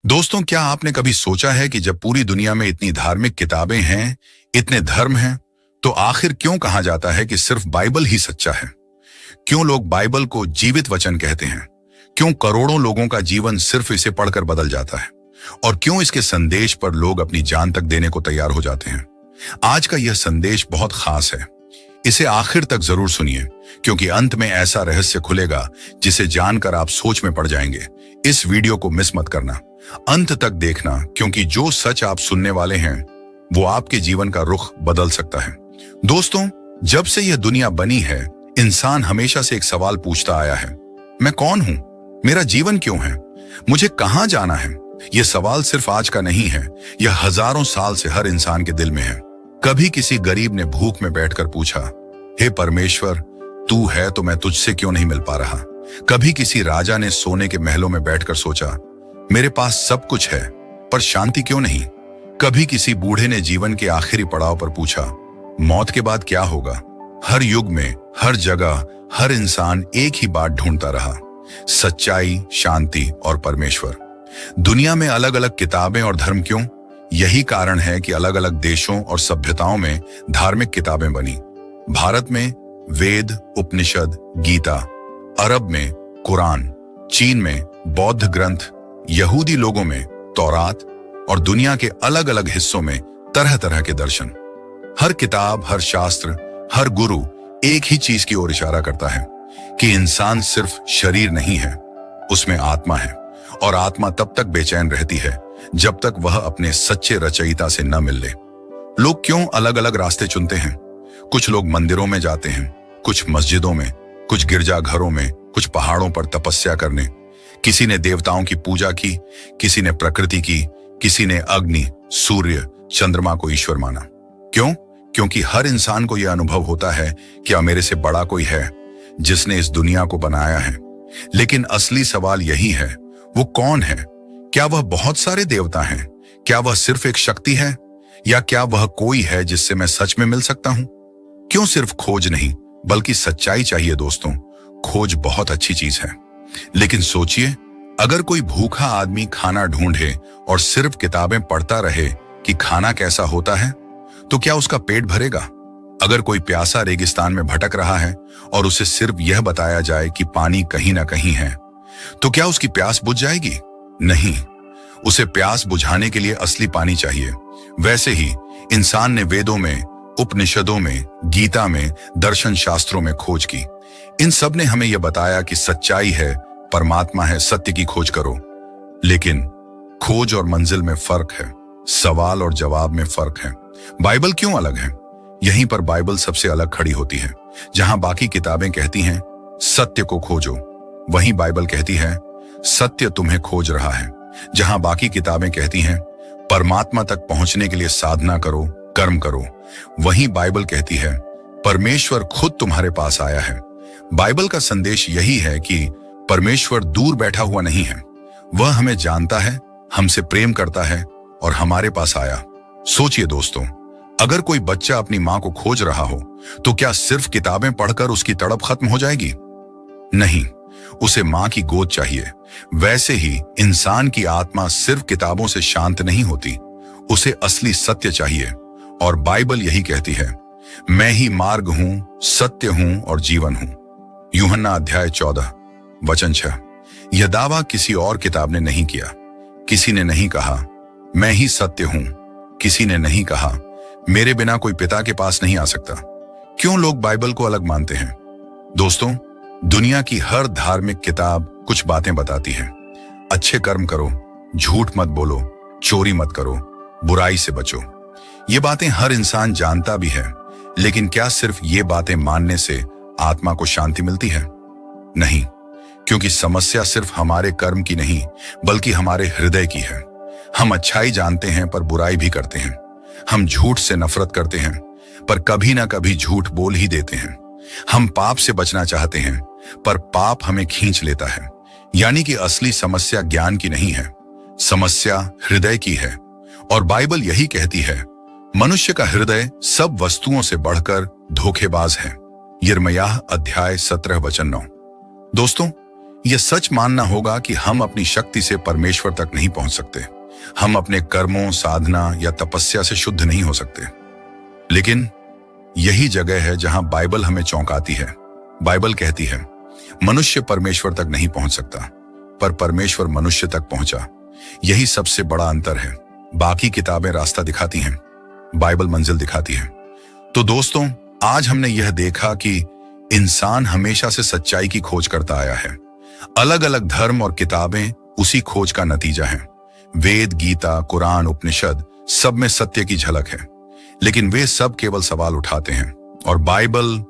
दोस्तों, क्या आपने कभी सोचा है कि जब पूरी दुनिया में इतनी धार्मिक किताबें हैं, इतने धर्म हैं, तो आखिर क्यों कहा जाता है कि सिर्फ बाइबल ही सच्चा है? क्यों लोग बाइबल को जीवित वचन कहते हैं? क्यों करोड़ों लोगों का जीवन सिर्फ इसे पढ़कर बदल जाता है? और क्यों इसके संदेश पर लोग अपनी जान तक देने को तैयार हो जाते हैं? आज का यह संदेश बहुत खास है। इसे आखिर तक जरूर सुनिए, क्योंकि अंत में ऐसा रहस्य खुलेगा जिसे जानकर आप सोच में पड़ जाएंगे। इस वीडियो को मिस मत करना, अंत तक देखना, क्योंकि जो सच आप सुनने वाले हैं वो आपके जीवन का रुख बदल सकता है। दोस्तों, जब से यह दुनिया बनी है, इंसान हमेशा से एक सवाल पूछता आया है, मैं कौन हूं? मेरा जीवन क्यों है? मुझे कहां जाना है? यह सवाल सिर्फ आज का नहीं है, यह हजारों साल से हर इंसान के दिल में है। कभी किसी गरीब ने भूख में बैठकर पूछा, हे परमेश्वर, तू है तो मैं तुझसे क्यों नहीं मिल पा रहा? कभी किसी राजा ने सोने के महलों में बैठकर सोचा, मेरे पास सब कुछ है पर शांति क्यों नहीं? कभी किसी बूढ़े ने जीवन के आखिरी पड़ाव पर पूछा, मौत के बाद क्या होगा? हर युग में, हर जगह, हर इंसान एक ही बात ढूंढता रहा, सच्चाई, शांति और परमेश्वर। दुनिया में अलग अलग किताबें और धर्म क्यों? यही कारण है कि अलग अलग देशों और सभ्यताओं में धार्मिक किताबें बनी। भारत में वेद, उपनिषद, गीता, अरब में कुरान, चीन में बौद्ध ग्रंथ, यहूदी लोगों में तौरात और दुनिया के अलग अलग हिस्सों में तरह तरह के दर्शन। हर किताब, हर शास्त्र, हर गुरु एक ही चीज की ओर इशारा करता है कि इंसान सिर्फ शरीर नहीं है, उसमें आत्मा है, और आत्मा तब तक बेचैन रहती है जब तक वह अपने सच्चे रचयिता से न मिल ले। लोग क्यों अलग अलग रास्ते चुनते हैं? कुछ लोग मंदिरों में जाते हैं, कुछ मस्जिदों में, कुछ गिरजाघरों में, कुछ पहाड़ों पर तपस्या करने। किसी ने देवताओं की पूजा की, किसी ने प्रकृति की, किसी ने अग्नि, सूर्य, चंद्रमा को ईश्वर माना। क्यों? क्योंकि हर इंसान को यह अनुभव होता है कि मेरे से बड़ा कोई है जिसने इस दुनिया को बनाया है। लेकिन असली सवाल यही है, वो कौन है? क्या वह बहुत सारे देवता हैं? क्या वह सिर्फ एक शक्ति है? या क्या वह कोई है जिससे मैं सच में मिल सकता हूं? क्यों सिर्फ खोज नहीं, बल्कि सच्चाई चाहिए दोस्तों। खोज बहुत अच्छी चीज है, लेकिन सोचिए, अगर कोई भूखा आदमी खाना ढूंढे और सिर्फ किताबें पढ़ता रहे कि खाना कैसा होता है, तो क्या उसका पेट भरेगा? अगर कोई प्यासा रेगिस्तान में भटक रहा है और उसे सिर्फ यह बताया जाए कि पानी कहीं ना कहीं है, तो क्या उसकी प्यास बुझ जाएगी? नहीं, उसे प्यास बुझाने के लिए असली पानी चाहिए। वैसे ही इंसान ने वेदों में, उपनिषदों में, गीता में, दर्शन शास्त्रों में खोज की। इन सब ने हमें यह बताया कि सच्चाई है, परमात्मा है, सत्य की खोज करो। लेकिन खोज और मंजिल में फर्क है, सवाल और जवाब में फर्क है। बाइबल क्यों अलग है? यहीं पर बाइबल सबसे अलग खड़ी होती है। जहां बाकी किताबें कहती हैं सत्य को खोजो, वहीं बाइबल कहती है सत्य तुम्हें खोज रहा है। जहां बाकी किताबें कहती हैं परमात्मा तक पहुंचने के लिए साधना करो, कर्म करो, वहीं बाइबल कहती है परमेश्वर खुद तुम्हारे पास आया है। बाइबल का संदेश यही है कि परमेश्वर दूर बैठा हुआ नहीं है, वह हमें जानता है, हमसे प्रेम करता है और हमारे पास आया। सोचिए दोस्तों, अगर कोई बच्चा अपनी मां को खोज रहा हो, तो क्या सिर्फ किताबें पढ़कर उसकी तड़प खत्म हो जाएगी? नहीं, उसे मां की गोद चाहिए। वैसे ही इंसान की आत्मा सिर्फ किताबों से शांत नहीं होती, उसे असली सत्य चाहिए। और बाइबल यही कहती है, मैं ही मार्ग हूं, सत्य हूं और जीवन हूं। यूहन्ना अध्याय 14 वचन 6। यह दावा किसी और किताब ने नहीं किया। किसी ने नहीं कहा मैं ही सत्य हूं, किसी ने नहीं कहा मेरे बिना कोई पिता के पास नहीं आ सकता। क्यों लोग बाइबल को अलग मानते हैं? दोस्तों, दुनिया की हर धार्मिक किताब कुछ बातें बताती है। अच्छे कर्म करो, झूठ मत बोलो, चोरी मत करो, बुराई से बचो। ये बातें हर इंसान जानता भी है, लेकिन क्या सिर्फ ये बातें मानने से आत्मा को शांति मिलती है? नहीं, क्योंकि समस्या सिर्फ हमारे कर्म की नहीं, बल्कि हमारे हृदय की है। हम अच्छाई जानते हैं पर बुराई भी करते हैं। हम झूठ से नफरत करते हैं पर कभी ना कभी झूठ बोल ही देते हैं। हम पाप से बचना चाहते हैं पर पाप हमें खींच लेता है। यानी कि असली समस्या ज्ञान की नहीं है, समस्या हृदय की है। और बाइबल यही कहती है, मनुष्य का हृदय सब वस्तुओं से बढ़कर धोखेबाज है। यिर्मयाह अध्याय 17 वचन 9। दोस्तों, यह सच मानना होगा कि हम अपनी शक्ति से परमेश्वर तक नहीं पहुंच सकते। हम अपने कर्मों, साधना या तपस्या से शुद्ध नहीं हो सकते। लेकिन यही जगह है जहां बाइबल हमें चौंकाती है। बाइबल कहती है, मनुष्य परमेश्वर तक नहीं पहुंच सकता, पर परमेश्वर मनुष्य तक पहुंचा। यही सबसे बड़ा अंतर है। बाकी किताबें रास्ता दिखाती हैं, बाइबल मंजिल दिखाती है। तो दोस्तों, आज हमने यह देखा कि इंसान हमेशा से सच्चाई की खोज करता आया है। अलग अलग धर्म और किताबें उसी खोज का नतीजा हैं। वेद, गीता, कुरान, उपनिषद, सब में सत्य की झलक है। लेकिन वे सब केवल सवाल उठाते हैं, और बाइबल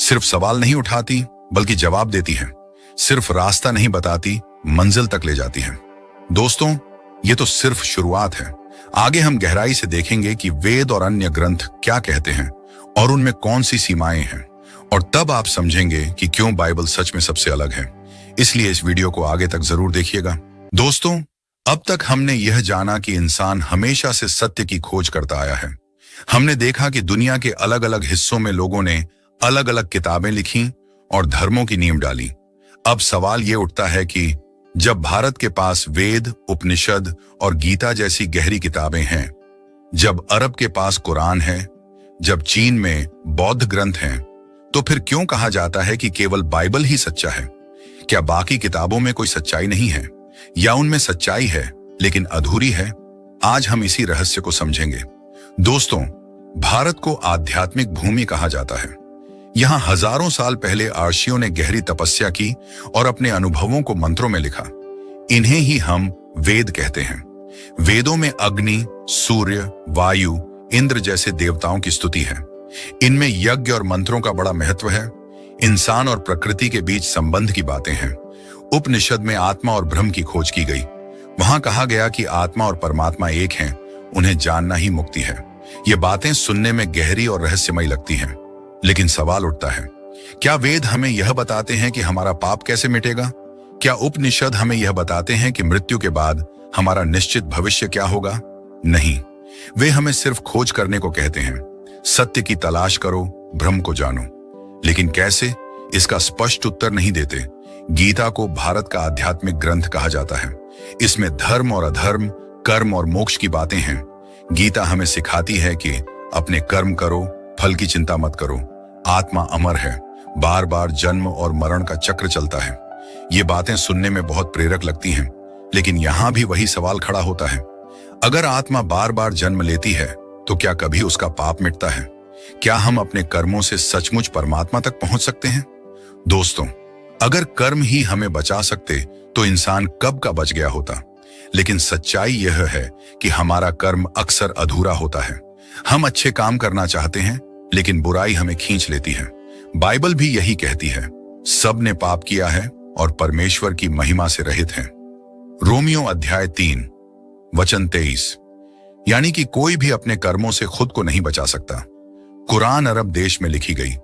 सिर्फ सवाल नहीं उठाती बल्कि जवाब देती है। सिर्फ रास्ता नहीं बताती, मंजिल तक ले जाती है। दोस्तों, ये तो सिर्फ शुरुआत है। आगे हम गहराई से देखेंगे कि वेद और अन्य ग्रंथ क्या कहते हैं और उनमें कौन सी सीमाएं हैं, और तब आप समझेंगे कि क्यों बाइबल सच में सबसे अलग है। इसलिए इस वीडियो को आगे तक जरूर देखिएगा। दोस्तों, अब तक हमने यह जाना कि इंसान हमेशा से सत्य की खोज करता आया है। हमने देखा कि दुनिया के अलग अलग हिस्सों में लोगों ने अलग अलग किताबें लिखी और धर्मों की नींव डाली। अब सवाल यह उठता है कि जब भारत के पास वेद, उपनिषद और गीता जैसी गहरी किताबें हैं, जब अरब के पास कुरान है, जब चीन में बौद्ध ग्रंथ हैं, तो फिर क्यों कहा जाता है कि केवल बाइबल ही सच्चा है? क्या बाकी किताबों में कोई सच्चाई नहीं है, या उनमें सच्चाई है लेकिन अधूरी है? आज हम इसी रहस्य को समझेंगे। दोस्तों, भारत को आध्यात्मिक भूमि कहा जाता है। यहां हजारों साल पहले आर्षियों ने गहरी तपस्या की और अपने अनुभवों को मंत्रों में लिखा। इन्हें ही हम वेद कहते हैं। वेदों में अग्नि, सूर्य, वायु, इंद्र जैसे देवताओं की स्तुति है। इनमें यज्ञ और मंत्रों का बड़ा महत्व है। इंसान और प्रकृति के बीच संबंध की बातें हैं। उपनिषद में आत्मा और ब्रह्म की खोज की गई। वहां कहा गया कि आत्मा और परमात्मा एक हैं, उन्हें जानना ही मुक्ति है। ये बातें सुनने में गहरी और रहस्यमयी लगती हैं। लेकिन सवाल उठता है, क्या वेद हमें यह बताते हैं कि हमारा पाप कैसे मिटेगा? क्या उपनिषद हमें यह बताते हैं कि मृत्यु के बाद हमारा निश्चित भविष्य क्या होगा? नहीं, वे हमें सिर्फ खोज करने को कहते हैं। सत्य की तलाश करो, ब्रह्म को जानो। लेकिन कैसे, इसका स्पष्ट उत्तर नहीं देते। गीता को भारत का आध्यात्मिक ग्रंथ कहा जाता है। इसमें धर्म और अधर्म, कर्म और मोक्ष की बातें हैं। गीता हमें सिखाती है कि अपने कर्म करो, फल की चिंता मत करो। आत्मा अमर है, बार बार जन्म और मरण का चक्र चलता है। ये बातें सुनने में बहुत प्रेरक लगती हैं, लेकिन यहां भी वही सवाल खड़ा होता है। अगर आत्मा बार बार जन्म लेती है, तो क्या कभी उसका पाप मिटता है? क्या हम अपने कर्मों से सचमुच परमात्मा तक पहुंच सकते हैं? दोस्तों, अगर कर्म ही हमें बचा सकते तो इंसान कब का बच गया होता। लेकिन सच्चाई यह है कि हमारा कर्म अक्सर अधूरा होता है। हम अच्छे काम करना चाहते हैं, लेकिन बुराई हमें खींच लेती है। बाइबल भी यही कहती है, सब ने पाप किया है और परमेश्वर की महिमा से रहित हैं। रोमियो अध्याय 3 वचन 23। यानी कि कोई भी अपने कर्मों से खुद को नहीं बचा सकता। कुरान अरब देश में लिखी गई।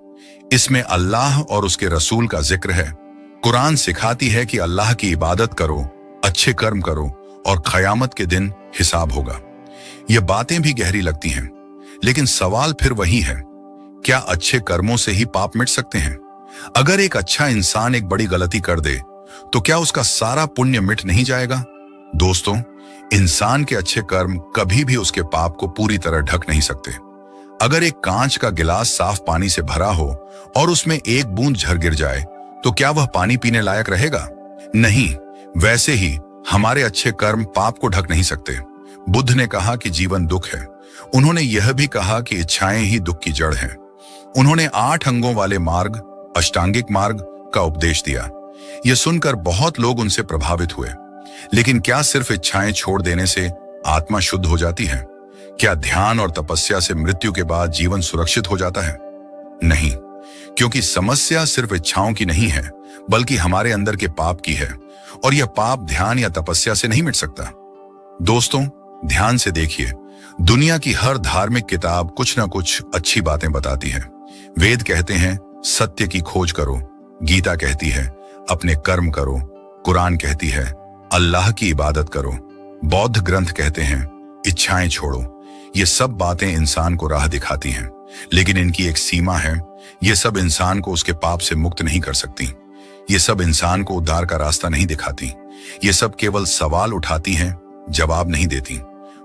इसमें अल्लाह और उसके रसूल का जिक्र है। कुरान सिखाती है कि अल्लाह की इबादत करो, अच्छे कर्म करो और क़यामत के दिन हिसाब होगा। ये बातें भी गहरी लगती हैं, लेकिन सवाल फिर वही है, क्या अच्छे कर्मों से ही पाप मिट सकते हैं? अगर एक अच्छा इंसान एक बड़ी गलती कर दे, तो क्या उसका सारा पुण्य मिट नहीं जाएगा? दोस्तों, इंसान के अच्छे कर्म कभी भी उसके पाप को पूरी तरह ढक नहीं सकते। अगर एक कांच का गिलास साफ पानी से भरा हो और उसमें एक बूंद झर गिर जाए, तो क्या वह पानी पीने लायक रहेगा? नहीं। वैसे ही हमारे अच्छे कर्म पाप को ढक नहीं सकते। बुद्ध ने कहा कि जीवन दुख है। उन्होंने यह भी कहा कि इच्छाएं ही दुख की जड़ हैं। उन्होंने 8 अंगों वाले मार्ग, अष्टांगिक मार्ग का उपदेश दिया। यह सुनकर बहुत लोग उनसे प्रभावित हुए। लेकिन क्या सिर्फ इच्छाएं छोड़ देने से आत्मा शुद्ध हो जाती है? क्या ध्यान और तपस्या से मृत्यु के बाद जीवन सुरक्षित हो जाता है? नहीं, क्योंकि समस्या सिर्फ इच्छाओं की नहीं है, बल्कि हमारे अंदर के पाप की है, और यह पाप ध्यान या तपस्या से नहीं मिट सकता। दोस्तों, ध्यान से देखिए, दुनिया की हर धार्मिक किताब कुछ ना कुछ अच्छी बातें बताती है। वेद कहते हैं सत्य की खोज करो, गीता कहती है अपने कर्म करो, कुरान कहती है अल्लाह की इबादत करो, बौद्ध ग्रंथ कहते हैं इच्छाएं छोड़ो। ये सब बातें इंसान को राह दिखाती हैं, लेकिन इनकी एक सीमा है। ये सब इंसान को उसके पाप से मुक्त नहीं कर सकती। ये सब इंसान को उद्धार का रास्ता नहीं दिखाती। ये सब केवल सवाल उठाती हैं, जवाब नहीं देती।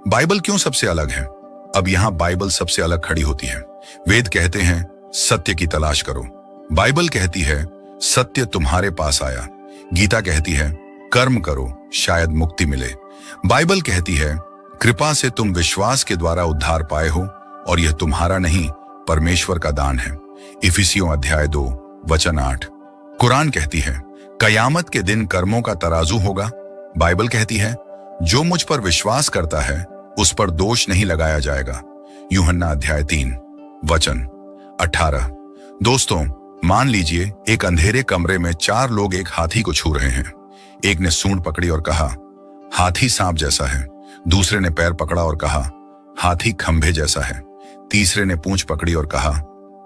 बाइबल क्यों सबसे अलग है? अब यहाँ बाइबल सबसे अलग खड़ी होती है। वेद कहते हैं सत्य की तलाश करो। बाइबल कहती है सत्य तुम्हारे पास आया। गीता कहती है कर्म करो, शायद मुक्ति मिले। बाइबल कहती है कृपा से तुम विश्वास के द्वारा उद्धार पाए हो और यह तुम्हारा नहीं, परमेश्वर का दान है। इफिसियों अध्याय 2 वचन 8। कुरान कहती है कयामत के दिन कर्मों का तराजू होगा। बाइबल कहती है जो मुझ पर विश्वास करता है उस पर दोष नहीं लगाया जाएगा। यूहन्ना अध्याय 3 वचन 18। दोस्तों, मान लीजिए एक अंधेरे कमरे में 4 लोग एक हाथी को छू रहे हैं। एक ने सूंड पकड़ी और कहा हाथी सांप जैसा है। दूसरे ने पैर पकड़ा और कहा हाथी खंभे जैसा है। तीसरे ने पूंछ पकड़ी और कहा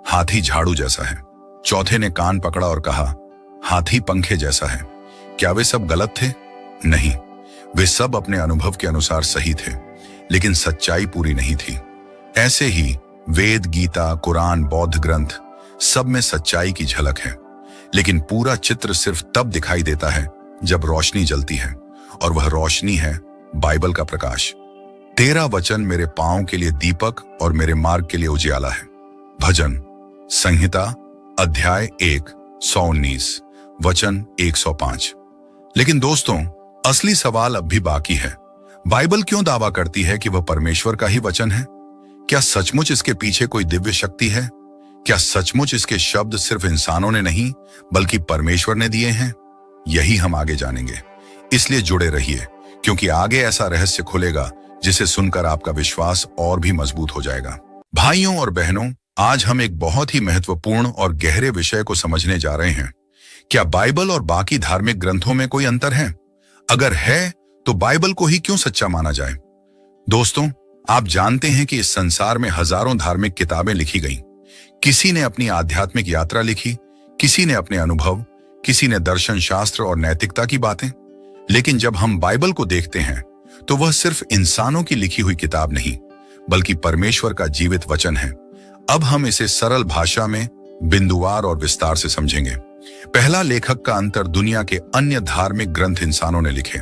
हाथी झाड़ू जैसा है। चौथे ने कान पकड़ा और कहा हाथी पंखे जैसा है। क्या वे सब गलत थे? नहीं, वे सब अपने अनुभव के अनुसार सही थे, लेकिन सच्चाई पूरी नहीं थी। ऐसे ही वेद, गीता, कुरान, बौद्ध ग्रंथ, सब में सच्चाई की झलक है, लेकिन पूरा चित्र सिर्फ तब दिखाई देता है जब रोशनी जलती है, और वह रोशनी है बाइबल का प्रकाश। 13 वचन मेरे पांव के लिए दीपक और मेरे मार्ग के लिए उजियाला है। भजन संहिता अध्याय 1 119 वचन 105। लेकिन दोस्तों, असली सवाल अब भी बाकी है। बाइबल क्यों दावा करती है कि वह परमेश्वर का ही वचन है? क्या सचमुच इसके पीछे कोई दिव्य शक्ति है? क्या सचमुच इसके शब्द सिर्फ इंसानों ने नहीं बल्कि परमेश्वर ने दिए हैं? यही हम आगे जानेंगे, इसलिए जुड़े रहिए, क्योंकि आगे ऐसा रहस्य खुलेगा जिसे सुनकर आपका विश्वास और भी मजबूत हो जाएगा। भाइयों और बहनों, आज हम एक बहुत ही महत्वपूर्ण और गहरे विषय को समझने जा रहे हैं। क्या बाइबल और बाकी धार्मिक ग्रंथों में कोई अंतर है? अगर है तो बाइबल को ही क्यों सच्चा माना जाए? दोस्तों, आप जानते हैं कि इस संसार में हजारों धार्मिक किताबें लिखी गईं। किसी ने अपनी आध्यात्मिक यात्रा लिखी, किसी ने अपने अनुभव, किसी ने दर्शन शास्त्र और नैतिकता की बातें। लेकिन जब हम बाइबल को देखते हैं तो वह सिर्फ इंसानों की लिखी हुई किताब नहीं बल्कि परमेश्वर का जीवित वचन है। अब हम इसे सरल भाषा में बिंदुवार और विस्तार से समझेंगे। पहला, लेखक का अंतर दुनिया के अन्य धार्मिक ग्रंथ इंसानों ने लिखे।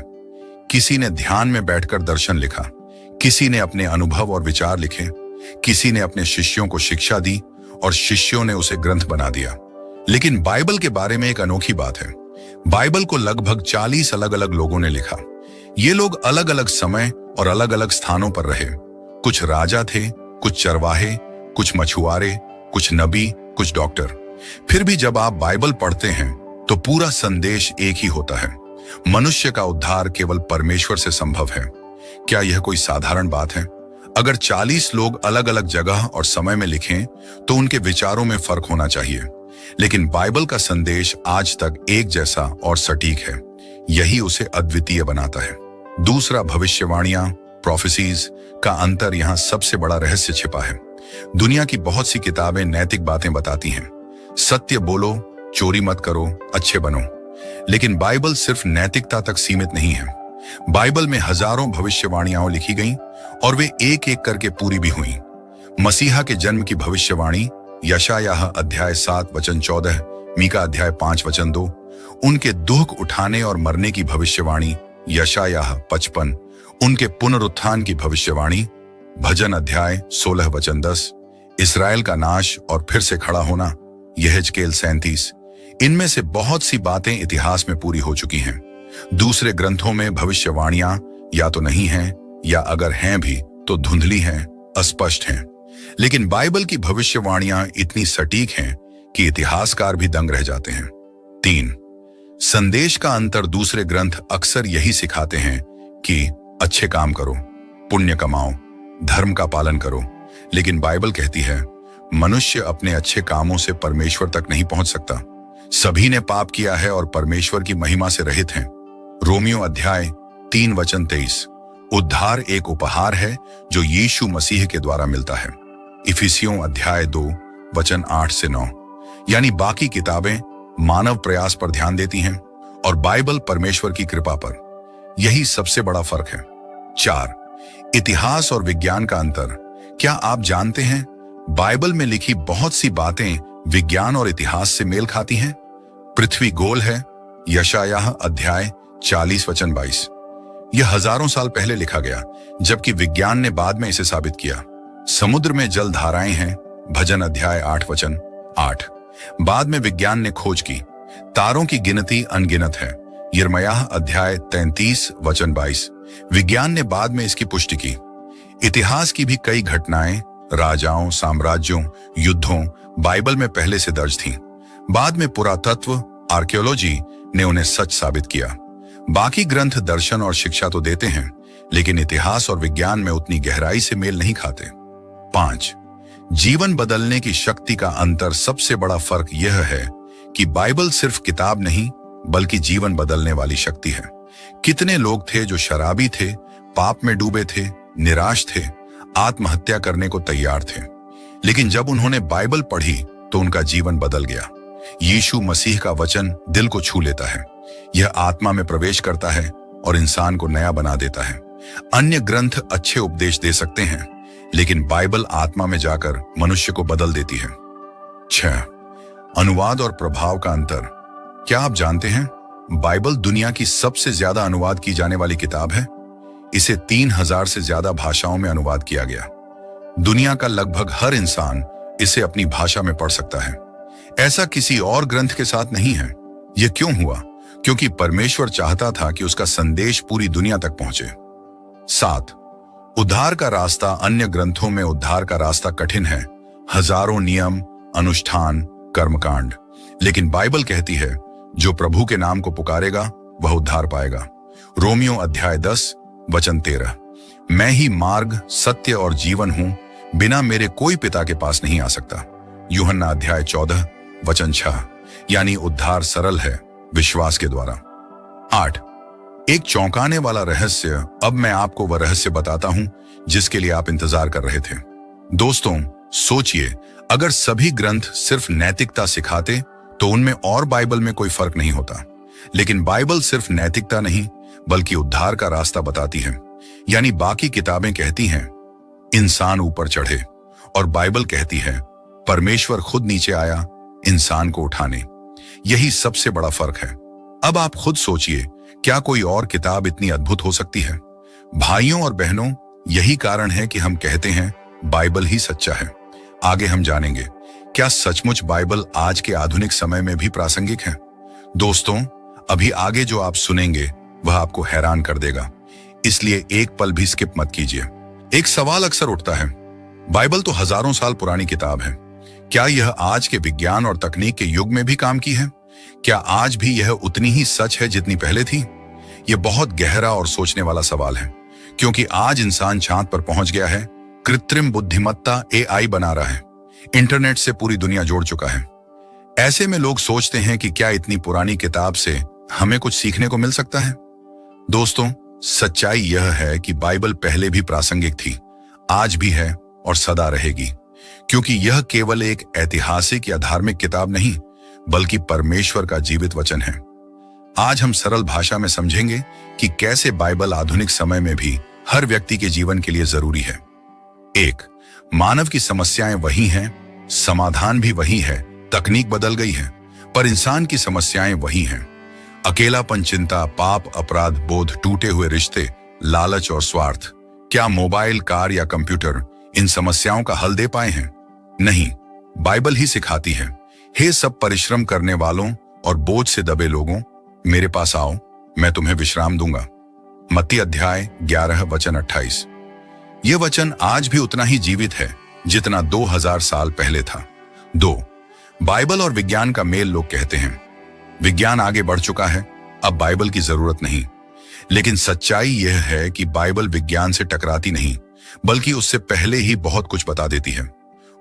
किसी ने ध्यान में बैठकर दर्शन लिखा, किसी ने अपने अनुभव और विचार लिखे, किसी ने अपने शिष्यों को शिक्षा दी और शिष्यों ने उसे ग्रंथ बना दिया। लेकिन बाइबल के बारे में एक अनोखी बात है। बाइबल को लगभग 40 अलग अलग लोगों ने लिखा। ये लोग अलग अलग समय और अलग अलग स्थानों पर रहे। कुछ राजा थे, कुछ चरवाहे, कुछ मछुआरे, कुछ नबी, कुछ डॉक्टर। फिर भी जब आप बाइबल पढ़ते हैं तो पूरा संदेश एक ही होता है। मनुष्य का उद्धार केवल परमेश्वर से संभव है। क्या यह कोई साधारण बात है? अगर 40 लोग अलग अलग जगह और समय में लिखें तो उनके विचारों में फर्क होना चाहिए, लेकिन बाइबल का संदेश आज तक एक जैसा और सटीक है। यही उसे अद्वितीय बनाता है। दूसरा, भविष्यवाणियां, प्रोफेसीज का अंतर यहाँ सबसे बड़ा रहस्य छिपा है। दुनिया की बहुत सी किताबें नैतिक बातें बताती हैं, सत्य बोलो, चोरी मत करो, अच्छे बनो। लेकिन बाइबल सिर्फ नैतिकता तक सीमित नहीं है। बाइबल में हजारों भविष्यवाणियां लिखी गईं और वे एक एक करके पूरी भी हुईं। मसीहा के जन्म की भविष्यवाणी यशायाह अध्याय 7 वचन 14, मीका अध्याय 5 वचन 2, उनके दुख उठाने और मरने की भविष्यवाणी यशायाह 55, उनके पुनरुत्थान की भविष्यवाणी भजन अध्याय 16 वचन 10, इस्राएल का नाश और फिर से खड़ा होना यहेजकेल 37। इनमें से बहुत सी बातें इतिहास में पूरी हो चुकी हैं। दूसरे ग्रंथों में भविष्यवाणियां या तो नहीं हैं या अगर हैं भी तो धुंधली हैं, अस्पष्ट हैं। लेकिन बाइबल की भविष्यवाणियां इतनी सटीक हैं कि इतिहासकार भी दंग रह जाते हैं। 3, संदेश का अंतर। दूसरे ग्रंथ अक्सर यही सिखाते हैं कि अच्छे काम करो, पुण्य कमाओ, धर्म का पालन करो। लेकिन बाइबल कहती है मनुष्य अपने अच्छे कामों से परमेश्वर तक नहीं पहुंच सकता। सभी ने पाप किया है और परमेश्वर की महिमा से रहित हैं। रोमियो अध्याय 3 वचन 23। उद्धार एक उपहार है जो यीशु मसीह के द्वारा मिलता है। इफिसियों अध्याय 2 वचन 8 से 9। यानी बाकी किताबें मानव प्रयास पर ध्यान देती हैं और बाइबल परमेश्वर की कृपा पर। यही सबसे बड़ा फर्क है। 4, इतिहास और विज्ञान का अंतर। क्या आप जानते हैं बाइबल में लिखी बहुत सी बातें विज्ञान और इतिहास से मेल खाती हैं? पृथ्वी गोल है, यशायाह अध्याय 40 वचन 22। यह हजारों साल पहले लिखा गया, जबकि विज्ञान ने बाद में इसे साबित किया। समुद्र में जल धाराएं हैं, भजन अध्याय 8 वचन 8। बाद में विज्ञान ने खोज की, तारों की गिनती अनगिनत है, यिर्मयाह अध्याय 33 वचन 22। विज्ञान ने बाद में इसकी पुष्टि की। इतिहास की भी कई घटनाएं, राजाओं, साम्राज्यों, युद्धों बाइबल में पहले से दर्ज थीं। बाद में पुरातत्व, आर्कियोलॉजी ने उन्हें सच साबित किया। बाकी ग्रंथ दर्शन और शिक्षा तो देते हैं, लेकिन इतिहास और विज्ञान में उतनी गहराई से मेल नहीं खाते। 5. जीवन बदलने की शक्ति का अंतर। सबसे बड़ा फर्क यह है कि बाइबल सिर्फ किताब नहीं, बल्कि जीवन बदलने वाली शक्ति है। कितने लोग थे जो शराबी थे, पाप में डूबे थे, निराश थे, आत्महत्या करने को तैयार थे, लेकिन जब उन्होंने बाइबल पढ़ी तो उनका जीवन बदल गया। यीशु मसीह का वचन दिल को छू लेता है, यह आत्मा में प्रवेश करता है और इंसान को नया बना देता है। अन्य ग्रंथ अच्छे उपदेश दे सकते हैं, लेकिन बाइबल आत्मा में जाकर मनुष्य को बदल देती है। 6. अनुवाद और प्रभाव का अंतर। क्या आप जानते हैं, बाइबल दुनिया की सबसे ज्यादा अनुवाद की जाने वाली किताब है। इसे 3000 से ज्यादा भाषाओं में अनुवाद किया गया। दुनिया का लगभग हर इंसान इसे अपनी भाषा में पढ़ सकता है। ऐसा किसी और ग्रंथ के साथ नहीं है। यह क्यों हुआ? क्योंकि परमेश्वर चाहता था कि उसका संदेश पूरी दुनिया तक पहुंचे। 7. उद्धार का रास्ता। अन्य ग्रंथों में उद्धार का रास्ता कठिन है, हजारों नियम, अनुष्ठान, कर्मकांड, लेकिन बाइबल कहती है जो प्रभु के नाम को पुकारेगा वह उद्धार पाएगा। रोमियो अध्याय 10 वचन 13। मैं ही मार्ग, सत्य और जीवन हूं, बिना मेरे कोई पिता के पास नहीं आ सकता। यूहन्ना अध्याय 14 वचन 6। यानी उद्धार सरल है, विश्वास के द्वारा। 8. एक चौंकाने वाला रहस्य। अब मैं आपको वह रहस्य बताता हूं जिसके लिए आप इंतजार कर रहे थे। दोस्तों, सोचिए, अगर सभी ग्रंथ सिर्फ नैतिकता सिखाते तो उनमें और बाइबल में कोई फर्क नहीं होता। लेकिन बाइबल सिर्फ नैतिकता नहीं, बल्कि उद्धार का रास्ता बताती है। यानी बाकी किताबें कहती हैं इंसान ऊपर चढ़े, और बाइबल कहती है परमेश्वर खुद नीचे आया इंसान को उठाने। यही सबसे बड़ा फर्क है। अब आप खुद सोचिए, क्या कोई और किताब इतनी अद्भुत हो सकती है? भाइयों और बहनों, यही कारण है कि हम कहते हैं बाइबल ही सच्चा है। आगे हम जानेंगे क्या सचमुच बाइबल आज के आधुनिक समय में भी प्रासंगिक है। दोस्तों, अभी आगे जो आप सुनेंगे वह आपको हैरान कर देगा, इसलिए एक पल भी स्किप मत कीजिए। एक सवाल अक्सर उठता है, बाइबल तो हजारों साल पुरानी किताब है, क्या यह आज के विज्ञान और तकनीक के युग में भी काम की है? क्या आज भी यह उतनी ही सच है जितनी पहले थी? यह बहुत गहरा और सोचने वाला सवाल है, क्योंकि आज इंसान चांद पर पहुंच गया है, कृत्रिम बुद्धिमत्ता AI बना रहा है, इंटरनेट से पूरी दुनिया जोड़ चुका है। ऐसे में लोग सोचते हैं कि क्या इतनी पुरानी किताब से हमें कुछ सीखने को मिल सकता है? दोस्तों, सच्चाई यह है कि बाइबल पहले भी प्रासंगिक थी, आज भी है और सदा रहेगी, क्योंकि यह केवल एक ऐतिहासिक या धार्मिक किताब नहीं, बल्कि परमेश्वर का जीवित वचन है। आज हम सरल भाषा में समझेंगे कि कैसे बाइबल आधुनिक समय में भी हर व्यक्ति के जीवन के लिए जरूरी है। 1. मानव की समस्याएं वही हैं, समाधान भी वही है। तकनीक बदल गई है, पर इंसान की समस्याएं वही हैं। अकेलापन, चिंता, पाप, अपराध बोध, टूटे हुए रिश्ते, लालच और स्वार्थ। क्या मोबाइल, कार या कंप्यूटर इन समस्याओं का हल दे पाए हैं? नहीं, बाइबल ही सिखाती है, हे सब परिश्रम करने वालों और बोझ से दबे लोगों, मेरे पास आओ, मैं तुम्हें विश्राम दूंगा। मत्ती अध्याय 11 वचन 28। यह वचन आज भी उतना ही जीवित है जितना 2000 साल पहले था। 2. बाइबल और विज्ञान का मेल। लोग कहते हैं विज्ञान आगे बढ़ चुका है, अब बाइबल की जरूरत नहीं, लेकिन सच्चाई यह है कि बाइबल विज्ञान से टकराती नहीं, बल्कि उससे पहले ही बहुत कुछ बता देती है।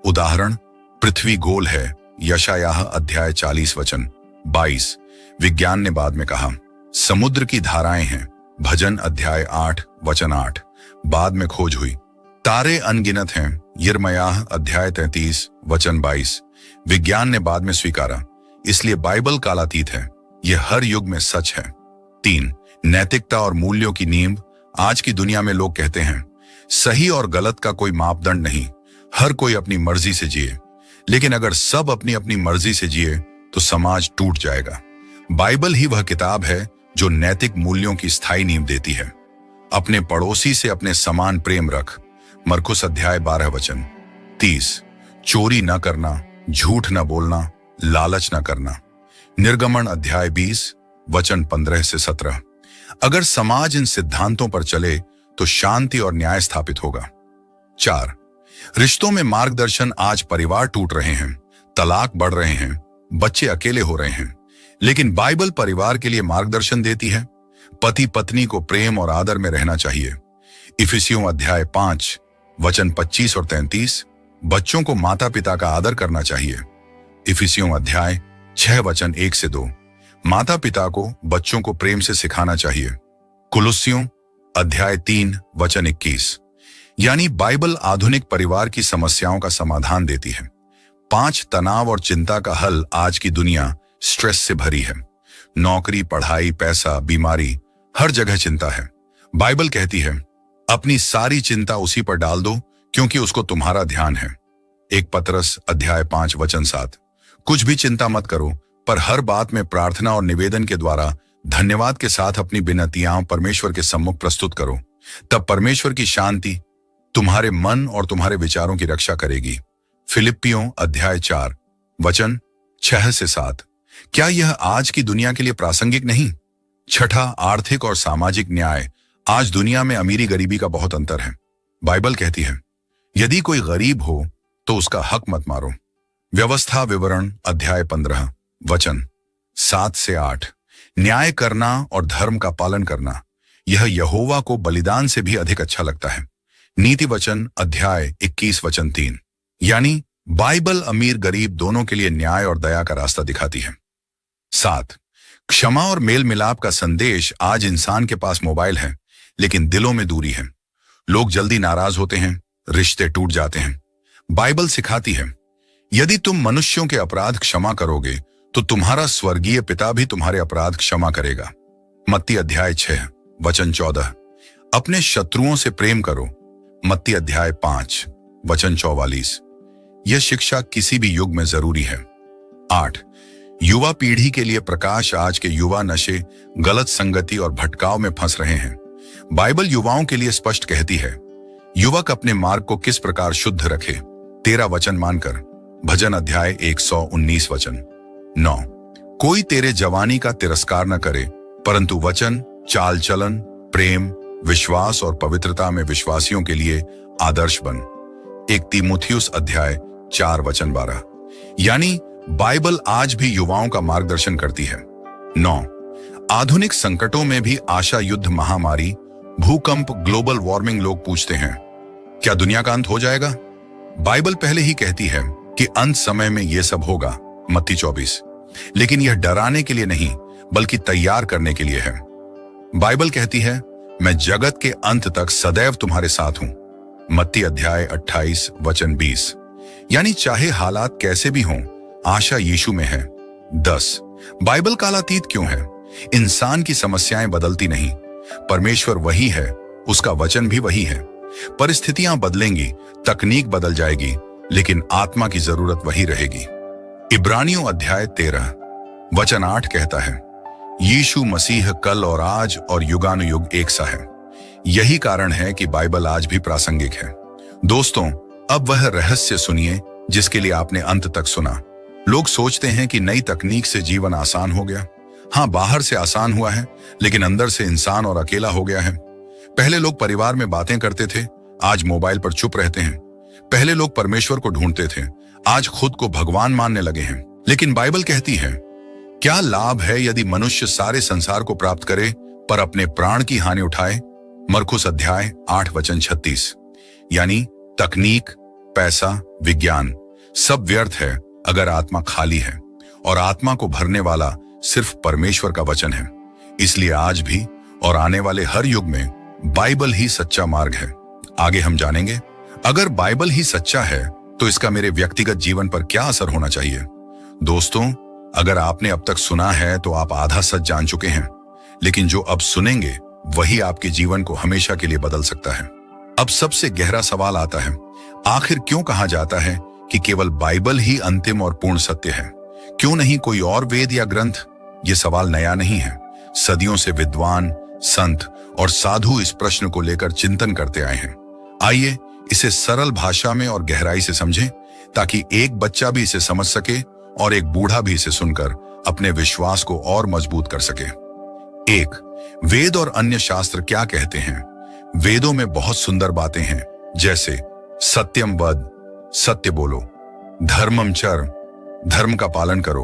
उदाहरण, पृथ्वी गोल है, यशायाह अध्याय 40 वचन 22। विज्ञान ने बाद में कहा समुद्र की धाराएं हैं, भजन अध्याय 8 वचन 8। बाद में खोज हुई। तारे अनगिनत हैं, यिर्मयाह अध्याय 33 वचन 22। विज्ञान ने बाद में स्वीकारा, इसलिए बाइबल कालातीत है, यह हर युग में सच है। 3. नैतिकता और मूल्यों की नींव। आज की दुनिया में लोग कहते हैं सही और गलत का कोई मापदंड नहीं, हर कोई अपनी मर्जी से जिए। लेकिन अगर सब अपनी अपनी मर्जी से जिए तो समाज टूट जाएगा। बाइबल ही वह किताब है जो नैतिक मूल्यों की स्थायी नींव देती है। अपने पड़ोसी से अपने समान प्रेम रख, मरकुस अध्याय 12 वचन 30। चोरी न करना, झूठ न बोलना, लालच न करना, निर्गमन अध्याय 20 वचन 15 से 17। अगर समाज इन सिद्धांतों पर चले तो शांति और न्याय स्थापित होगा। 4। रिश्तों में मार्गदर्शन। आज परिवार टूट रहे हैं, तलाक बढ़ रहे हैं, बच्चे अकेले हो रहे हैं, लेकिन बाइबल परिवार के लिए मार्गदर्शन देती है। पति पत्नी को प्रेम और आदर में रहना चाहिए। इफिसियों अध्याय 5 वचन 25 और 33। बच्चों को माता पिता का आदर करना चाहिए। इफिसियों अध्याय 6 वचन 1 से 2। माता पिता को बच्चों को प्रेम से सिखाना चाहिए। कुलुस्सियों अध्याय 3 वचन 21। यानी बाइबल आधुनिक परिवार की समस्याओं का समाधान देती है। 5 तनाव और चिंता का हल। आज की दुनिया स्ट्रेस से भरी है। नौकरी, पढ़ाई, पैसा, बीमारी, हर जगह चिंता है। बाइबल कहती है अपनी सारी चिंता उसी पर डाल दो क्योंकि उसको तुम्हारा ध्यान है। 1 पतरस अध्याय 5 वचन 7। कुछ भी चिंता मत करो, पर हर बात में प्रार्थना और निवेदन के द्वारा धन्यवाद के साथ अपनी विनतियां परमेश्वर के सम्मुख प्रस्तुत करो। तब परमेश्वर की शांति तुम्हारे मन और तुम्हारे विचारों की रक्षा करेगी। फिलिप्पियों अध्याय 4 वचन 6 से 7। क्या यह आज की दुनिया के लिए प्रासंगिक नहीं? 6, आर्थिक और सामाजिक न्याय। आज दुनिया में अमीरी गरीबी का बहुत अंतर है। बाइबल कहती है यदि कोई गरीब हो तो उसका हक मत मारो। व्यवस्था विवरण अध्याय 15 वचन 7 से 8। न्याय करना और धर्म का पालन करना, यह यहोवा को बलिदान से भी अधिक अच्छा लगता है। नीति वचन अध्याय 21 वचन 3। यानी बाइबल अमीर गरीब दोनों के लिए न्याय और दया का रास्ता दिखाती है। 7, क्षमा और मेल मिलाप का संदेश। आज इंसान के पास मोबाइल है लेकिन दिलों में दूरी है। लोग जल्दी नाराज होते हैं, रिश्ते टूट जाते हैं। बाइबल सिखाती है यदि तुम मनुष्यों के अपराध क्षमा करोगे तो तुम्हारा स्वर्गीय पिता भी तुम्हारे अपराध क्षमा करेगा। मत्ती अध्याय 6 वचन 14। अपने शत्रुओं से प्रेम करो। मत्ती अध्याय 5 वचन 44। यह शिक्षा किसी भी युग में जरूरी है। 8, युवा पीढ़ी के लिए प्रकाश। आज के युवा नशे, गलत संगति और भटकाव में फंस रहे हैं। बाइबल युवाओं के लिए स्पष्ट कहती है युवक अपने मार्ग को किस प्रकार शुद्ध रखे। 13 वचन मानकर। भजन अध्याय 119 वचन 9। कोई तेरे जवानी का तिरस्कार न करे, परंतु वचन, चाल चलन, प्रेम, विश्वास और पवित्रता में विश्वासियों के लिए आदर्श बन। 1 तीमुथियुस अध्याय 4 वचन 12। यानी बाइबल आज भी युवाओं का मार्गदर्शन करती है। 9, आधुनिक संकटों में भी आशा। युद्ध, महामारी, भूकंप, ग्लोबल वार्मिंग। लोग पूछते हैं क्या दुनिया का अंत हो जाएगा? बाइबल पहले ही कहती है कि अंत समय में यह सब होगा। मत्ती 24। लेकिन यह डराने के लिए नहीं बल्कि तैयार करने के लिए है। बाइबल कहती है मैं जगत के अंत तक सदैव तुम्हारे साथ हूं। मत्ती अध्याय 28 वचन 20। यानी चाहे हालात कैसे भी हों, आशा यीशु में है। 10, बाइबल कालातीत क्यों है? इंसान की समस्याएं बदलती नहीं, परमेश्वर वही है, उसका वचन भी वही है। परिस्थितियां बदलेंगी, तकनीक बदल जाएगी, लेकिन आत्मा की जरूरत वही रहेगी। इब्रानियों अध्याय 13 वचन 8 कहता है यीशु मसीह कल और आज और युगानुयुग एक सा है। यही कारण है कि बाइबल आज भी प्रासंगिक है। दोस्तों, अब वह रहस्य सुनिए जिसके लिए आपने अंत तक सुना। लोग सोचते हैं कि नई तकनीक से जीवन आसान हो गया। हाँ, बाहर से आसान हुआ है, लेकिन अंदर से इंसान और अकेला हो गया है। पहले लोग परिवार में बातें करते थे, आज मोबाइल पर चुप रहते हैं। पहले लोग परमेश्वर को ढूंढते थे, आज खुद को भगवान मानने लगे हैं। लेकिन बाइबल कहती है क्या लाभ है यदि मनुष्य सारे संसार को प्राप्त करे पर अपने प्राण की हानि उठाए? मरकुस अध्याय 8 वचन 36। यानी तकनीक, पैसा, विज्ञान सब व्यर्थ है अगर आत्मा खाली है, और आत्मा को भरने वाला सिर्फ परमेश्वर का वचन है। इसलिए आज भी और आने वाले हर युग में बाइबल ही सच्चा मार्ग है। आगे हम जानेंगे अगर बाइबल ही सच्चा है तो इसका मेरे व्यक्तिगत जीवन पर क्या असर होना चाहिए। दोस्तों, अगर आपने अब तक सुना है तो आप आधा सच जान चुके हैं, लेकिन जो अब सुनेंगे वही आपके जीवन को हमेशा के लिए बदल सकता है। अब सबसे गहरा सवाल आता है, आखिर क्यों कहा जाता है कि केवल बाइबल ही अंतिम और पूर्ण सत्य है? क्यों नहीं कोई और वेद या ग्रंथ? ये सवाल नया नहीं है। सदियों से विद्वान, संत और साधु इस प्रश्न को लेकर चिंतन करते आए हैं। आइए इसे सरल भाषा में और गहराई से समझें, ताकि एक बच्चा भी इसे समझ सके और एक बूढ़ा भी इसे सुनकर अपने विश्वास को और मजबूत कर सके। 1. वेद और अन्य शास्त्र क्या कहते हैं? वेदों में बहुत सुंदर बातें हैं, जैसे सत्यम वद, सत्य बोलो, धर्मम चर, धर्म का पालन करो,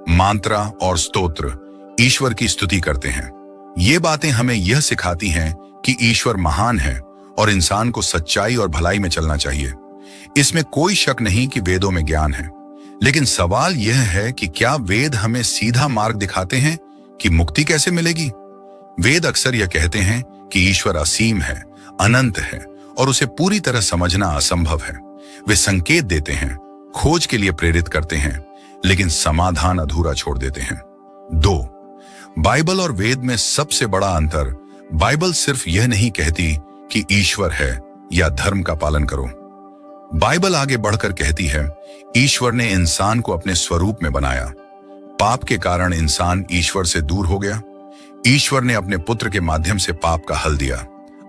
मंत्र और स्तोत्र, ईश्वर की स्तुति करते हैं। ये बातें हमें यह सिखाती हैं कि ईश्वर महान है और इंसान को सच्चाई और भलाई में चलना चाहिए। इसमें कोई शक नहीं कि वेदों में ज्ञान है, लेकिन सवाल यह है कि क्या वेद हमें सीधा मार्ग दिखाते हैं कि मुक्ति कैसे मिलेगी? वेद अक्सर यह कहते हैं कि ईश्वर असीम है, अनंत है और उसे पूरी तरह समझना असंभव है। वे संकेत देते हैं, खोज के लिए प्रेरित करते हैं, लेकिन समाधान अधूरा छोड़ देते हैं। 2. बाइबल और वेद में सबसे बड़ा अंतर, बाइबल सिर्फ यह नहीं कहती कि ईश्वर है या धर्म का पालन करो। बाइबल आगे बढ़कर कहती है, ईश्वर ने इंसान को अपने स्वरूप में बनाया। पाप के कारण इंसान ईश्वर से दूर हो गया। ईश्वर ने अपने पुत्र के माध्यम से पाप का हल दिया।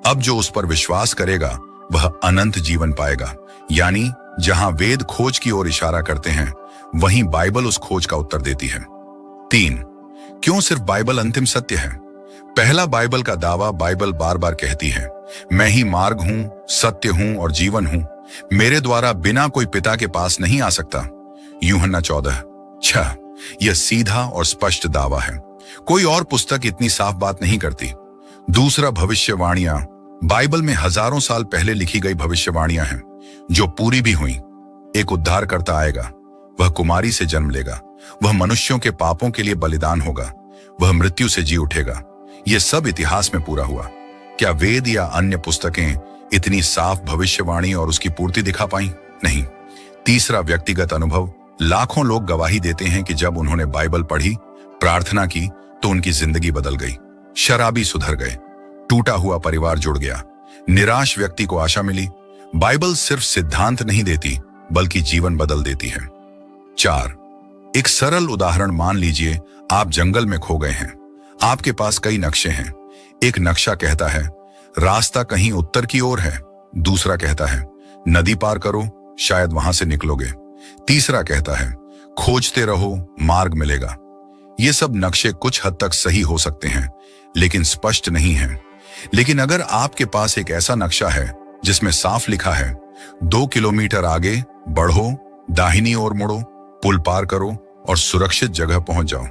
अब जो उस पर विश्वास करेगा वह अनंत जीवन पाएगा। यानी जहां वेद खोज की ओर इशारा करते हैं, वहीं बाइबल उस खोज का उत्तर देती है। 3. क्यों सिर्फ बाइबल अंतिम सत्य है? पहला, बाइबल का दावा बाइबल बार बार कहती है, मैं ही मार्ग हूं, सत्य हूं और जीवन हूं। मेरे द्वारा बिना कोई पिता के पास नहीं आ सकता। यूहन्ना 14:6। यह सीधा और स्पष्ट दावा है। कोई और पुस्तक इतनी साफ बात नहीं करती। दूसरा, भविष्यवाणियां। बाइबल में हजारों साल पहले लिखी गई भविष्यवाणियां हैं, जो पूरी भी हुई। एक उद्धारकर्ता आएगा, वह कुमारी से जन्म लेगा, वह मनुष्यों के पापों के लिए बलिदान होगा, वह मृत्यु से जी उठेगा। यह सब इतिहास में पूरा हुआ। क्या वेद या अन्य पुस्तकें इतनी साफ भविष्यवाणी और उसकी पूर्ति दिखा पाई? नहीं। तीसरा, व्यक्तिगत अनुभव। लाखों लोग गवाही देते हैं कि जब उन्होंने बाइबल पढ़ी, प्रार्थना की, तो उनकी जिंदगी बदल गई। शराबी सुधर गए, टूटा हुआ परिवार जुड़ गया, निराश व्यक्ति को आशा मिली। बाइबल सिर्फ सिद्धांत नहीं देती, बल्कि जीवन बदल देती है। 4. एक सरल उदाहरण मान लीजिए, आप जंगल में खो गए हैं। आपके पास कई नक्शे हैं। एक नक्शा कहता है रास्ता कहीं उत्तर की ओर है। दूसरा कहता है नदी पार करो, शायद वहां से निकलोगे। तीसरा कहता है खोजते रहो, मार्ग मिलेगा। ये सब नक्शे कुछ हद तक सही हो सकते हैं, लेकिन स्पष्ट नहीं हैं। लेकिन अगर आपके पास एक ऐसा नक्शा है जिसमें साफ लिखा है 2 किलोमीटर आगे बढ़ो, दाहिनी ओर मुड़ो, पुल पार करो और सुरक्षित जगह पहुंच जाओ,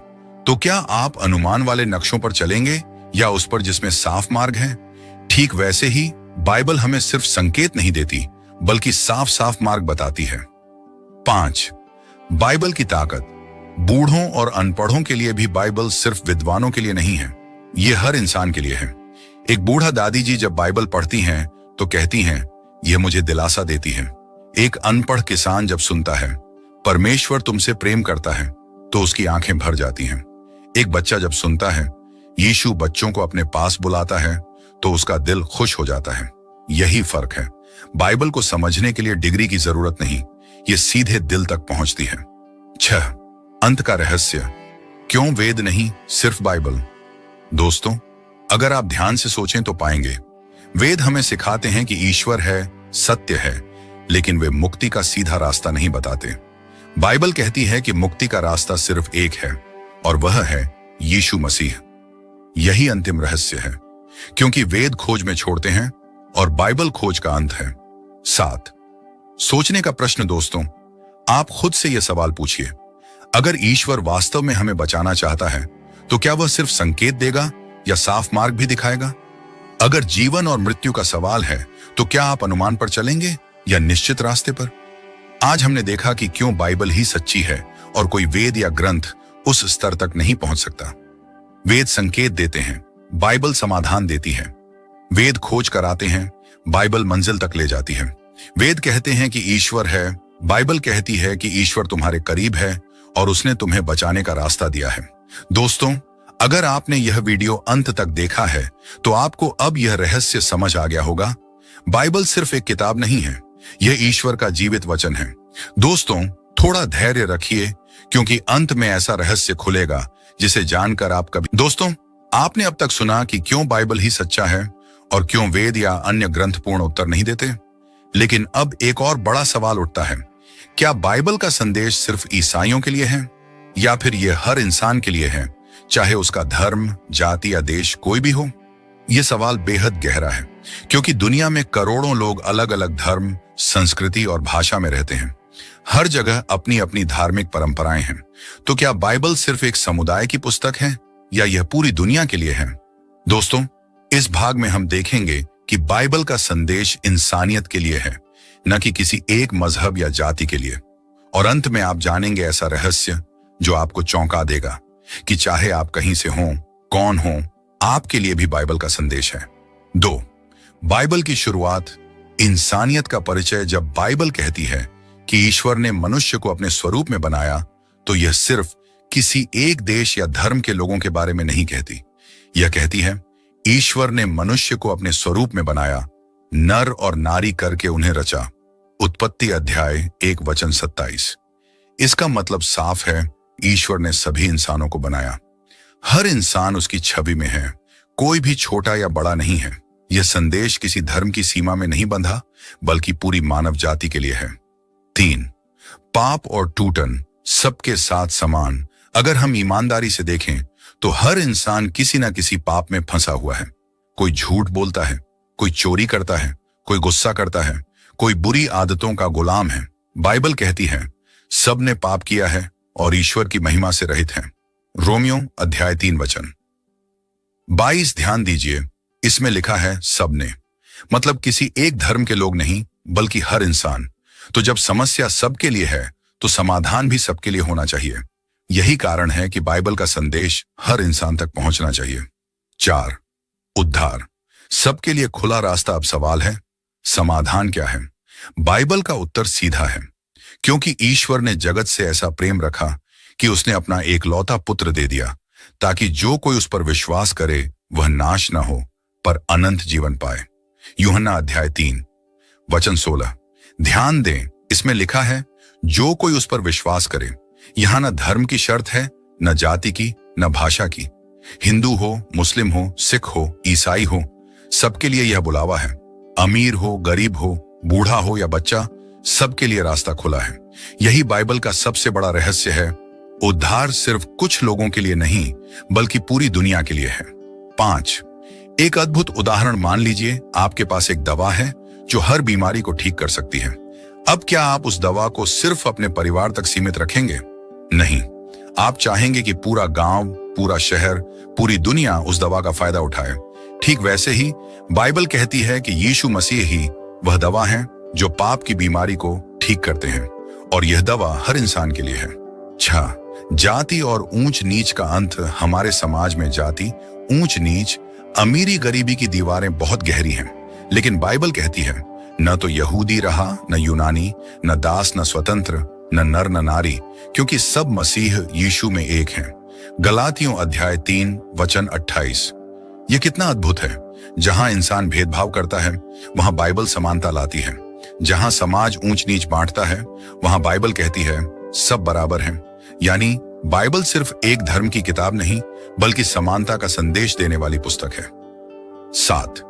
तो क्या आप अनुमान वाले नक्शों पर चलेंगे या उस पर जिसमें साफ मार्ग है? ठीक वैसे ही बाइबल हमें सिर्फ संकेत नहीं देती, बल्कि साफ साफ मार्ग बताती है। 5. बाइबल की ताकत। बूढ़ों और अनपढ़ों के लिए भी बाइबल सिर्फ विद्वानों के लिए नहीं है, यह हर इंसान के लिए है। एक बूढ़ा दादी जी जब बाइबल पढ़ती हैं तो कहती हैं, यह मुझे दिलासा देती है। एक अनपढ़ किसान जब सुनता है परमेश्वर तुमसे प्रेम करता है, तो उसकी आंखें भर जाती हैं। एक बच्चा जब सुनता है यीशु बच्चों को अपने पास बुलाता है, तो उसका दिल खुश हो जाता है। यही फर्क है। बाइबल को समझने के लिए डिग्री की जरूरत नहीं, ये सीधे दिल तक पहुंचती है। 6. अंत का रहस्य। क्यों वेद नहीं, सिर्फ बाइबल? दोस्तों, अगर आप ध्यान से सोचें तो पाएंगे वेद हमें सिखाते हैं कि ईश्वर है, सत्य है, लेकिन वे मुक्ति का सीधा रास्ता नहीं बताते। बाइबल कहती है कि मुक्ति का रास्ता सिर्फ एक है, और वह है यीशु मसीह। यही अंतिम रहस्य है, क्योंकि वेद खोज में छोड़ते हैं और बाइबल खोज का अंत है। 7. सोचने का प्रश्न। दोस्तों, आप खुद से यह सवाल पूछिए, अगर ईश्वर वास्तव में हमें बचाना चाहता है, तो क्या वह सिर्फ संकेत देगा या साफ मार्ग भी दिखाएगा? अगर जीवन और मृत्यु का सवाल है, तो क्या आप अनुमान पर चलेंगे या निश्चित रास्ते पर? आज हमने देखा कि क्यों बाइबल ही सच्ची है और कोई वेद या ग्रंथ उस स्तर तक नहीं पहुंच सकता। वेद संकेत देते हैं, बाइबल समाधान देती है। वेद खोज कराते हैं, बाइबल मंजिल तक ले जाती है। वेद कहते हैं कि ईश्वर है, बाइबल कहती है कि ईश्वर तुम्हारे करीब है और उसने तुम्हें बचाने का रास्ता दिया है। दोस्तों, अगर आपने यह वीडियो अंत तक देखा है, तो आपको अब यह रहस्य समझ आ गया होगा। बाइबल सिर्फ एक किताब नहीं है, यह ईश्वर का जीवित वचन है। दोस्तों, थोड़ा धैर्य रखिए, क्योंकि अंत में ऐसा रहस्य खुलेगा जिसे जानकर आप कभी दोस्तों, आपने अब तक सुना कि क्यों बाइबल ही सच्चा है और क्यों वेद या अन्य ग्रंथ पूर्ण उत्तर नहीं देते। लेकिन अब एक और बड़ा सवाल उठता है, क्या बाइबल का संदेश सिर्फ ईसाइयों के लिए है या फिर यह हर इंसान के लिए है, चाहे उसका धर्म, जाति या देश कोई भी हो। यह सवाल बेहद गहरा है क्योंकि दुनिया में करोड़ों लोग अलग अलग धर्म, संस्कृति और भाषा में रहते हैं। हर जगह अपनी अपनी धार्मिक परंपराएं हैं। तो क्या बाइबल सिर्फ एक समुदाय की पुस्तक है या यह पूरी दुनिया के लिए है? दोस्तों, इस भाग में हम देखेंगे कि बाइबल का संदेश इंसानियत के लिए है, न कि किसी एक मजहब या जाति के लिए। और अंत में आप जानेंगे ऐसा रहस्य जो आपको चौंका देगा कि चाहे आप कहीं से हों, कौन हो, आपके लिए भी बाइबल का संदेश है। 2. बाइबल की शुरुआत। इंसानियत का परिचय। जब बाइबल कहती है कि ईश्वर ने मनुष्य को अपने स्वरूप में बनाया, तो यह सिर्फ किसी एक देश या धर्म के लोगों के बारे में नहीं कहती। यह कहती है ईश्वर ने मनुष्य को अपने स्वरूप में बनाया, नर और नारी करके उन्हें रचा। उत्पत्ति अध्याय 1:27। इसका मतलब साफ है, ईश्वर ने सभी इंसानों को बनाया। हर इंसान उसकी छवि में है, कोई भी छोटा या बड़ा नहीं है। यह संदेश किसी धर्म की सीमा में नहीं बंधा, बल्कि पूरी मानव जाति के लिए है। 3. पाप और टूटन सबके साथ समान। अगर हम ईमानदारी से देखें तो हर इंसान किसी न किसी पाप में फंसा हुआ है। कोई झूठ बोलता है, कोई चोरी करता है, कोई गुस्सा करता है, कोई बुरी आदतों का गुलाम है। बाइबल कहती है सब ने पाप किया है और ईश्वर की महिमा से रहित हैं। रोमियो अध्याय 3:22। ध्यान दीजिए, इसमें लिखा है सबने, मतलब किसी एक धर्म के लोग नहीं, बल्कि हर इंसान। तो जब समस्या सबके लिए है तो समाधान भी सबके लिए होना चाहिए। यही कारण है कि बाइबल का संदेश हर इंसान तक पहुंचना चाहिए। 4. उद्धार। सबके लिए खुला रास्ता। अब सवाल है, समाधान क्या है? बाइबल का उत्तर सीधा है, क्योंकि ईश्वर ने जगत से ऐसा प्रेम रखा कि उसने अपना एकलौता पुत्र दे दिया, ताकि जो कोई उस पर विश्वास करे वह नाश न हो पर अनंत जीवन पाए। यूहन्ना अध्याय 3:16। ध्यान दें, इसमें लिखा है जो कोई उस पर विश्वास करे। यहां न धर्म की शर्त है, न जाति की, न भाषा की। हिंदू हो, मुस्लिम हो, सिख हो, ईसाई हो, सबके लिए यह बुलावा है। अमीर हो, गरीब हो, बूढ़ा हो या बच्चा, सबके लिए रास्ता खुला है। यही बाइबल का सबसे बड़ा रहस्य है। उद्धार सिर्फ कुछ लोगों के लिए नहीं, बल्कि पूरी दुनिया के लिए है। 5. एक अद्भुत उदाहरण मान लीजिए, आपके पास एक दवा है जो हर बीमारी को ठीक कर सकती है। अब क्या आप उस दवा को सिर्फ अपने परिवार तक सीमित रखेंगे? नहीं, आप चाहेंगे कि पूरा गांव, पूरा शहर, पूरी दुनिया उस दवा का फायदा उठाए। ठीक वैसे ही बाइबल कहती है कि यीशु मसीह ही वह दवा है जो पाप की बीमारी को ठीक करते हैं, और यह दवा हर इंसान के लिए है। 6. जाति और ऊंच नीच का अंत। हमारे समाज में जाति, ऊंच नीच, अमीरी गरीबी की दीवारें बहुत गहरी हैं, लेकिन बाइबल कहती है न तो यहूदी रहा, न यूनानी, न दास, न स्वतंत्र, न नर, न नारी, क्योंकि सब मसीह यीशु में एक हैं। गलातियों अध्याय 3:28। यह कितना अद्भुत है। जहां इंसान भेदभाव करता है, वहां बाइबल समानता लाती है। जहां समाज ऊंच नीच बांटता है, वहां बाइबल कहती है सब बराबर हैं। यानी बाइबल सिर्फ एक धर्म की किताब नहीं, बल्कि समानता का संदेश देने वाली पुस्तक है। 7.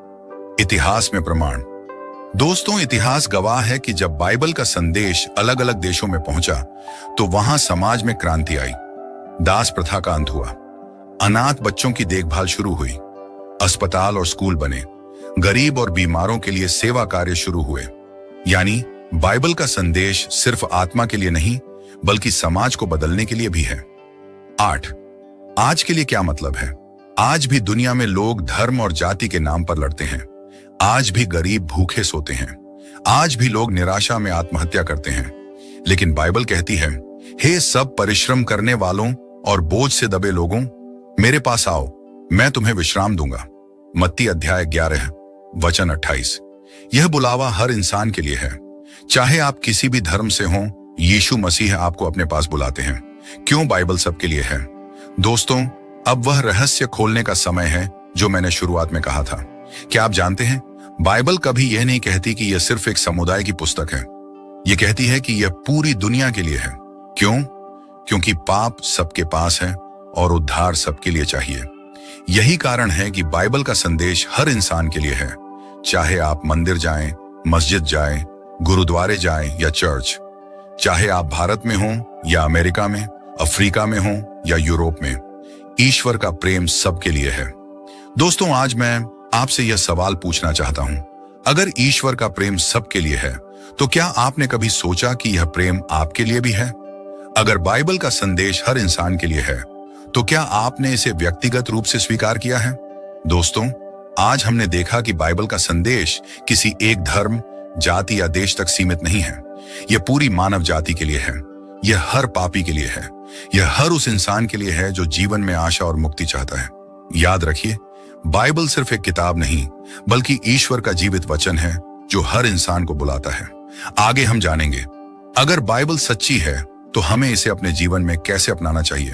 इतिहास में प्रमाण। दोस्तों, इतिहास गवाह है कि जब बाइबल का संदेश अलग अलग देशों में पहुंचा, तो वहां समाज में क्रांति आई। दास प्रथा का अंत हुआ, अनाथ बच्चों की देखभाल शुरू हुई, अस्पताल और स्कूल बने, गरीब और बीमारों के लिए सेवा कार्य शुरू हुए। यानी बाइबल का संदेश सिर्फ आत्मा के लिए नहीं, बल्कि समाज को बदलने के लिए भी है। 8. आज के लिए क्या मतलब है? आज भी दुनिया में लोग धर्म और जाति के नाम पर लड़ते हैं। आज भी गरीब भूखे सोते हैं। आज भी लोग निराशा में आत्महत्या करते हैं। लेकिन बाइबल कहती है, हे सब परिश्रम करने वालों और बोझ से दबे लोगों, मेरे पास आओ, मैं तुम्हें विश्राम दूंगा। मत्ती अध्याय 11:28। यह बुलावा हर इंसान के लिए है। चाहे आप किसी भी धर्म से हों, यीशु मसीह आपको अपने पास बुलाते हैं। क्यों बाइबल सबके लिए है? दोस्तों, अब वह रहस्य खोलने का समय है जो मैंने शुरुआत में कहा था। क्या आप जानते हैं, बाइबल कभी यह नहीं कहती कि यह सिर्फ एक समुदाय की पुस्तक है। यह कहती है कि यह पूरी दुनिया के लिए है। क्यों? क्योंकि पाप सबके पास है और उद्धार सबके लिए चाहिए। यही कारण है कि बाइबल का संदेश हर इंसान के लिए है, चाहे आप मंदिर जाएं, मस्जिद जाएं, गुरुद्वारे जाएं या चर्च, चाहे आप भारत में हों या अमेरिका में, अफ्रीका में हों या यूरोप में, ईश्वर का प्रेम सबके लिए है। दोस्तों, आज मैं आपसे यह सवाल पूछना चाहता हूं, अगर ईश्वर का प्रेम सबके लिए है, तो क्या आपने कभी सोचा कि यह प्रेम आपके लिए भी है? अगर बाइबल का संदेश हर इंसान के लिए है, तो क्या आपने इसे व्यक्तिगत रूप से स्वीकार किया है? दोस्तों, आज हमने देखा कि बाइबल का संदेश किसी एक धर्म, जाति या देश तक सीमित नहीं है। यह पूरी मानव जाति के लिए है। यह हर पापी के लिए है। यह हर उस इंसान के लिए है जो जीवन में आशा और मुक्ति चाहता है। याद रखिए, बाइबल सिर्फ एक किताब नहीं, बल्कि ईश्वर का जीवित वचन है जो हर इंसान को बुलाता है। आगे हम जानेंगे, अगर बाइबल सच्ची है तो हमें इसे अपने जीवन में कैसे अपनाना चाहिए।